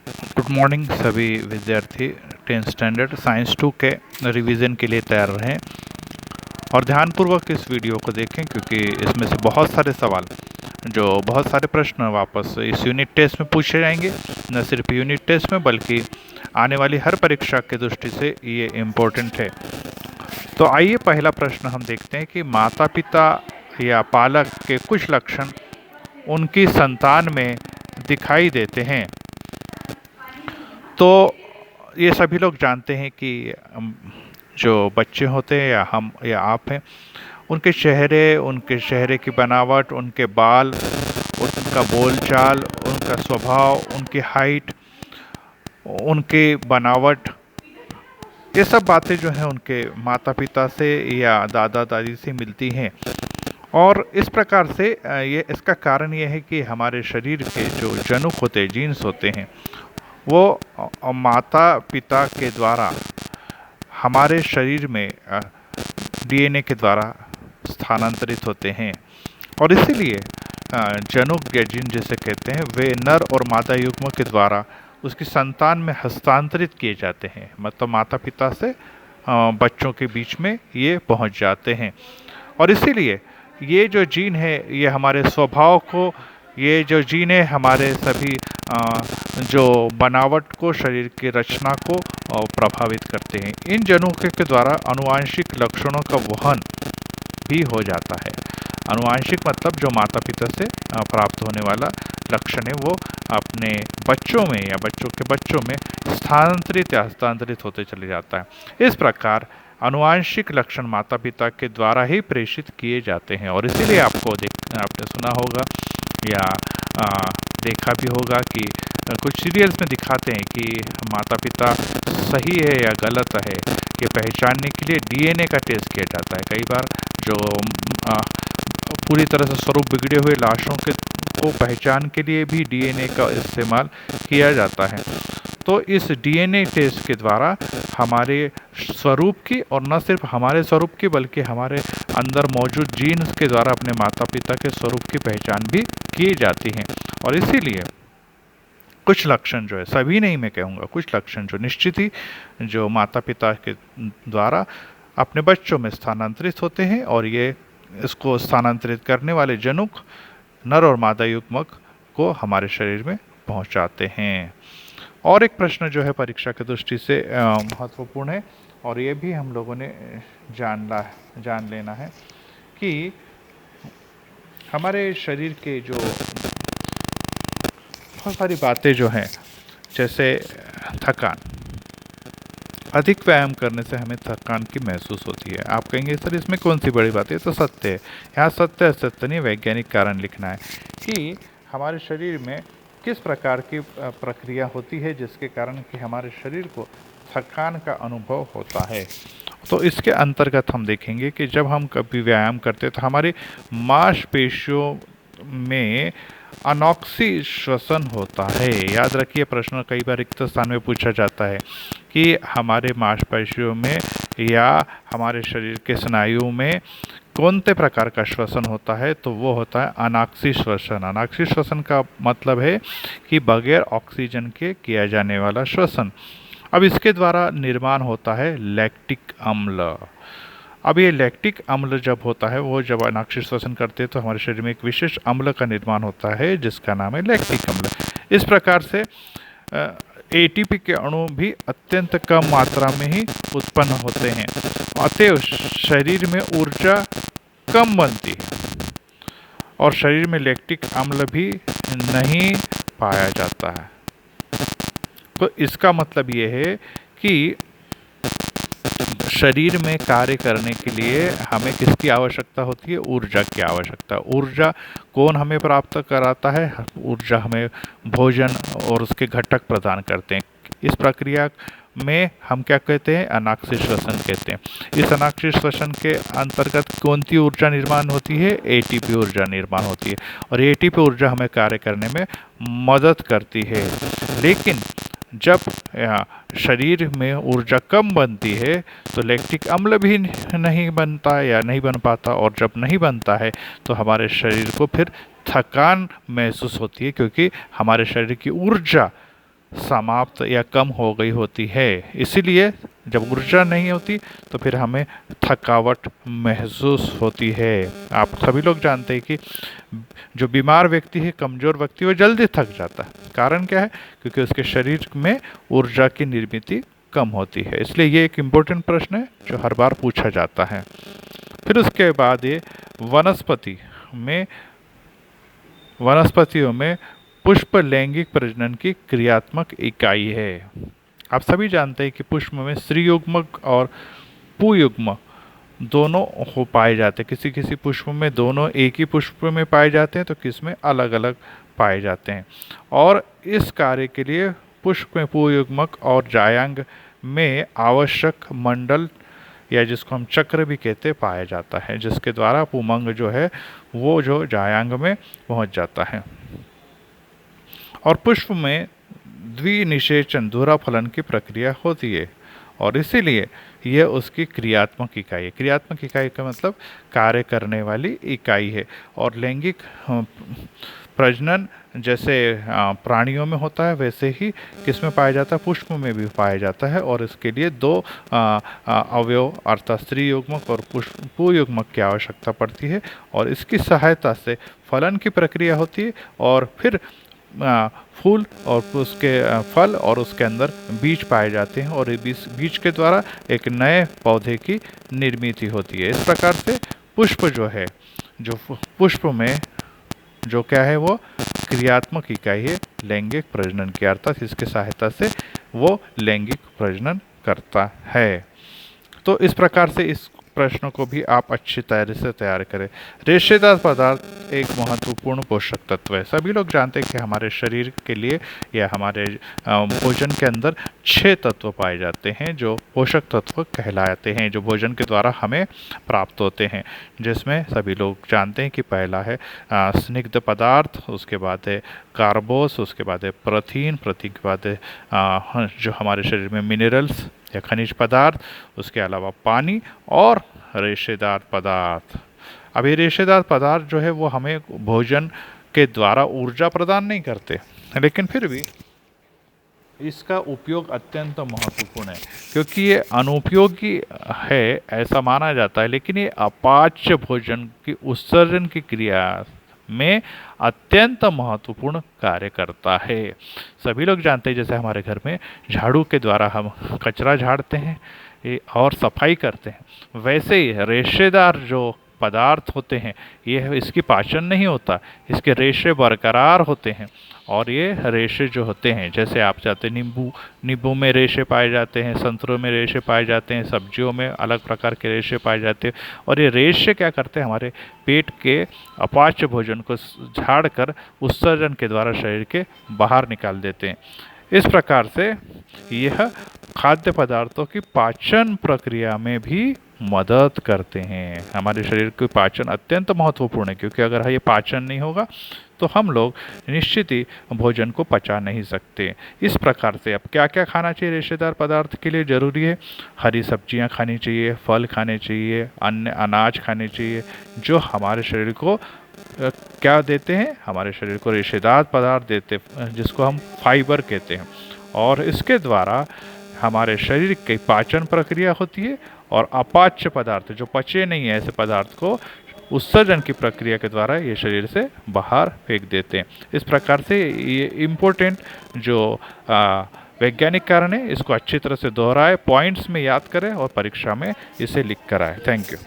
Good morning सभी विद्यार्थी 10th standard science 2 के रिवीजन के लिए तैयार रहें और ध्यानपूर्वक इस वीडियो को देखें क्योंकि इसमें से बहुत सारे सवाल बहुत सारे प्रश्न वापस इस यूनिट टेस्ट में पूछे जाएंगे। न सिर्फ यूनिट टेस्ट में बल्कि आने वाली हर परीक्षा की दृष्टि से ये इम्पोर्टेंट है। तो आइए पहला प्रश्न हम देखते हैं कि माता पिता या पालक के कुछ लक्षण उनकी संतान में दिखाई देते हैं। तो ये सभी लोग जानते हैं कि जो बच्चे होते हैं या हम या आप हैं, उनके चेहरे की बनावट, उनके बाल, उनका बोलचाल, उनका स्वभाव, उनकी हाइट, उनकी बनावट, ये सब बातें जो हैं उनके माता पिता से या दादा दादी से मिलती हैं। और इस प्रकार से इसका कारण ये है कि हमारे शरीर के जो जनुक होते हैं, जीन्स होते हैं, वो माता पिता के द्वारा हमारे शरीर में डीएनए के द्वारा स्थानांतरित होते हैं और इसीलिए जनुक या जीन जिसे कहते हैं वे नर और मादा युग्म के द्वारा उसकी संतान में हस्तांतरित किए जाते हैं। मतलब माता पिता से बच्चों के बीच में ये पहुंच जाते हैं और इसीलिए ये जो जीन है ये हमारे स्वभाव को, ये जो जीन है हमारे सभी जो बनावट को, शरीर की रचना को प्रभावित करते हैं। इन जनुकों के द्वारा आनुवांशिक लक्षणों का वहन भी हो जाता है। आनुवांशिक मतलब जो माता पिता से प्राप्त होने वाला लक्षण है वो अपने बच्चों में या बच्चों के बच्चों में स्थानांतरित या हस्तांतरित होते चले जाता है। इस प्रकार आनुवांशिक लक्षण माता पिता के द्वारा ही प्रेषित किए जाते हैं और इसीलिए आपने सुना होगा या देखा भी होगा कि कुछ सीरियल्स में दिखाते हैं कि माता पिता सही है या गलत है ये पहचानने के लिए डीएनए का टेस्ट किया जाता है। कई बार जो पूरी तरह से स्वरूप बिगड़े हुए लाशों को पहचान के लिए भी डीएनए का इस्तेमाल किया जाता है। तो इस डीएनए टेस्ट के द्वारा हमारे स्वरूप की, और न सिर्फ हमारे स्वरूप की बल्कि हमारे अंदर मौजूद जीन्स के द्वारा अपने माता पिता के स्वरूप की पहचान भी की जाती है। और इसीलिए कुछ लक्षण जो है, सभी नहीं मैं कहूँगा, कुछ लक्षण जो निश्चित ही जो माता पिता के द्वारा अपने बच्चों में स्थानांतरित होते हैं और ये इसको स्थानांतरित करने वाले जनुक नर और मादा युग्मक को हमारे शरीर में पहुंचाते हैं। और एक प्रश्न जो है परीक्षा की दृष्टि से महत्वपूर्ण है और ये भी हम लोगों ने जान लेना है कि हमारे शरीर के जो बहुत सारी बातें जो हैं, जैसे थकान, अधिक व्यायाम करने से हमें थकान की महसूस होती है। आप कहेंगे सर इसमें कौन सी बड़ी बात है, तो सत्य है। यहाँ सत्य असत्य नहीं, वैज्ञानिक कारण लिखना है कि हमारे शरीर में किस प्रकार की प्रक्रिया होती है जिसके कारण कि हमारे शरीर को थकान का अनुभव होता है। तो इसके अंतर्गत हम देखेंगे कि जब हम कभी व्यायाम करते हैं तो हमारी मांसपेशियों में अनॉक्सी श्वसन होता है। याद रखिए, प्रश्न कई बार रिक्त स्थान में पूछा जाता है कि हमारे मांसपेशियों में या हमारे शरीर के स्नायुओं में कौन से प्रकार का श्वसन होता है, तो वो होता है अनाक्सी श्वसन। अनाक्सी श्वसन का मतलब है कि बगैर ऑक्सीजन के किया जाने वाला श्वसन। अब इसके द्वारा निर्माण होता है लैक्टिक अम्ल। अब ये लैक्टिक अम्ल जब होता है, वो जब अनाक्सी श्वसन करते हैं तो हमारे शरीर में एक विशेष अम्ल का निर्माण होता है जिसका नाम है लैक्टिक अम्ल। इस प्रकार से एटीपी के अणु भी अत्यंत कम मात्रा में ही उत्पन्न होते हैं, अतएव शरीर में ऊर्जा कम बनती है और शरीर में लैक्टिक अम्ल भी नहीं पाया जाता है। तो इसका मतलब ये है कि शरीर में कार्य करने के लिए हमें किसकी आवश्यकता होती है? ऊर्जा की आवश्यकता। ऊर्जा कौन हमें प्राप्त कराता है? ऊर्जा हमें भोजन और उसके घटक प्रदान करते हैं। इस प्रक्रिया में हम क्या कहते हैं? अनाक्सी श्वसन कहते हैं। इस अनाक्सी श्वसन के अंतर्गत कौन सी ऊर्जा निर्माण होती है? एटीपी ऊर्जा निर्माण होती है और एटीपी ऊर्जा हमें कार्य करने में मदद करती है। लेकिन जब शरीर में ऊर्जा कम बनती है तो लैक्टिक अम्ल भी नहीं बनता या नहीं बन पाता, और जब नहीं बनता है तो हमारे शरीर को फिर थकान महसूस होती है क्योंकि हमारे शरीर की ऊर्जा समाप्त या कम हो गई होती है। इसीलिए जब ऊर्जा नहीं होती तो फिर हमें थकावट महसूस होती है। आप सभी लोग जानते हैं कि जो बीमार व्यक्ति है, कमज़ोर व्यक्ति, वो जल्दी थक जाता है। कारण क्या है? क्योंकि उसके शरीर में ऊर्जा की निर्मित कम होती है। इसलिए ये एक इम्पोर्टेंट प्रश्न है जो हर बार पूछा जाता है। फिर उसके बाद ये में वनस्पतियों में पुष्प लैंगिक प्रजनन की क्रियात्मक इकाई है। आप सभी जानते हैं कि पुष्प में स्त्री युग्मक और पुयुग्मक दोनों हो पाए जाते हैं। किसी किसी पुष्प में दोनों एक ही पुष्प में पाए जाते हैं, तो किस में अलग अलग पाए जाते हैं। और इस कार्य के लिए पुष्प में पुयुग्मक और जायांग में आवश्यक मंडल या जिसको हम चक्र भी कहते पाया जाता है, जिसके द्वारा पुमंग जो है वो जो जायांग में पहुंच जाता है। और पुष्प में द्विनिषेचन धुरा फलन की प्रक्रिया होती है और इसीलिए यह उसकी क्रियात्मक इकाई है। क्रियात्मक इकाई का मतलब कार्य करने वाली इकाई है। और लैंगिक प्रजनन जैसे प्राणियों में होता है, वैसे ही किसमें पाया जाता है? पुष्प में भी पाया जाता है। और इसके लिए दो अवयव अर्थात स्त्री युग्मक और पुयुग्मक की आवश्यकता पड़ती है और इसकी सहायता से फलन की प्रक्रिया होती है और फिर फूल और उसके फल और उसके अंदर बीज पाए जाते हैं और बीज के द्वारा एक नए पौधे की निर्मित होती है। इस प्रकार से पुष्प जो है, जो पुष्प में जो क्या है वो क्रियात्मक इकाई है लैंगिक प्रजनन की, अर्थात इसकी सहायता से वो लैंगिक प्रजनन करता है। तो इस प्रकार से इस प्रश्नों को भी आप अच्छी तरह से तैयार करें। रेशेदार पदार्थ एक महत्वपूर्ण पोषक तत्व है। सभी लोग जानते हैं कि हमारे शरीर के लिए या हमारे भोजन के अंदर 6 तत्व पाए जाते हैं जो पोषक तत्व कहलाते हैं, जो भोजन के द्वारा हमें प्राप्त होते हैं। जिसमें सभी लोग जानते हैं कि पहला है स्निग्ध पदार्थ, उसके बाद है कार्बोस, उसके बाद है प्रोटीन के बाद है जो हमारे शरीर में मिनरल्स या खनिज पदार्थ, उसके अलावा पानी और रेशेदार पदार्थ। अब ये रेशेदार पदार्थ जो है वो हमें भोजन के द्वारा ऊर्जा प्रदान नहीं करते, लेकिन फिर भी इसका उपयोग अत्यंत महत्वपूर्ण है क्योंकि ये अनुपयोगी है ऐसा माना जाता है, लेकिन ये अपाच्य भोजन की उत्सर्जन की क्रिया में अत्यंत महत्वपूर्ण कार्य करता है। सभी लोग जानते हैं जैसे हमारे घर में झाड़ू के द्वारा हम कचरा झाड़ते हैं और सफाई करते हैं, वैसे ही रेशेदार जो पदार्थ होते हैं ये इसकी पाचन नहीं होता, इसके रेशे बरकरार होते हैं। और ये रेशे जो होते हैं जैसे आप चाहते नींबू में रेशे पाए जाते हैं, संतरों में रेशे पाए जाते हैं, सब्जियों में अलग प्रकार के रेशे पाए जाते हैं। और ये रेशे क्या करते हैं? हमारे पेट के अपाच्य भोजन को झाड़ कर उत्सर्जन के द्वारा शरीर के बाहर निकाल देते हैं। इस प्रकार से यह खाद्य पदार्थों की पाचन प्रक्रिया में भी मदद करते हैं। हमारे शरीर की पाचन अत्यंत महत्वपूर्ण है क्योंकि अगर ये पाचन नहीं होगा तो हम लोग निश्चित ही भोजन को पचा नहीं सकते। इस प्रकार से अब क्या क्या खाना चाहिए रेशेदार पदार्थ के लिए ज़रूरी है? हरी सब्जियां खानी चाहिए, फल खाने चाहिए, अन्य अनाज खाने चाहिए जो हमारे शरीर को क्या देते हैं? हमारे शरीर को रेशेदार पदार्थ देते हैं जिसको हम फाइबर कहते हैं। और इसके द्वारा हमारे शरीर की पाचन प्रक्रिया होती है और अपाच्य पदार्थ जो पचे नहीं है ऐसे पदार्थ को उत्सर्जन की प्रक्रिया के द्वारा ये शरीर से बाहर फेंक देते हैं। इस प्रकार से ये इम्पोर्टेंट जो वैज्ञानिक कारण है इसको अच्छी तरह से दोहराए, पॉइंट्स में याद करें और परीक्षा में इसे लिख कर आए। Thank you.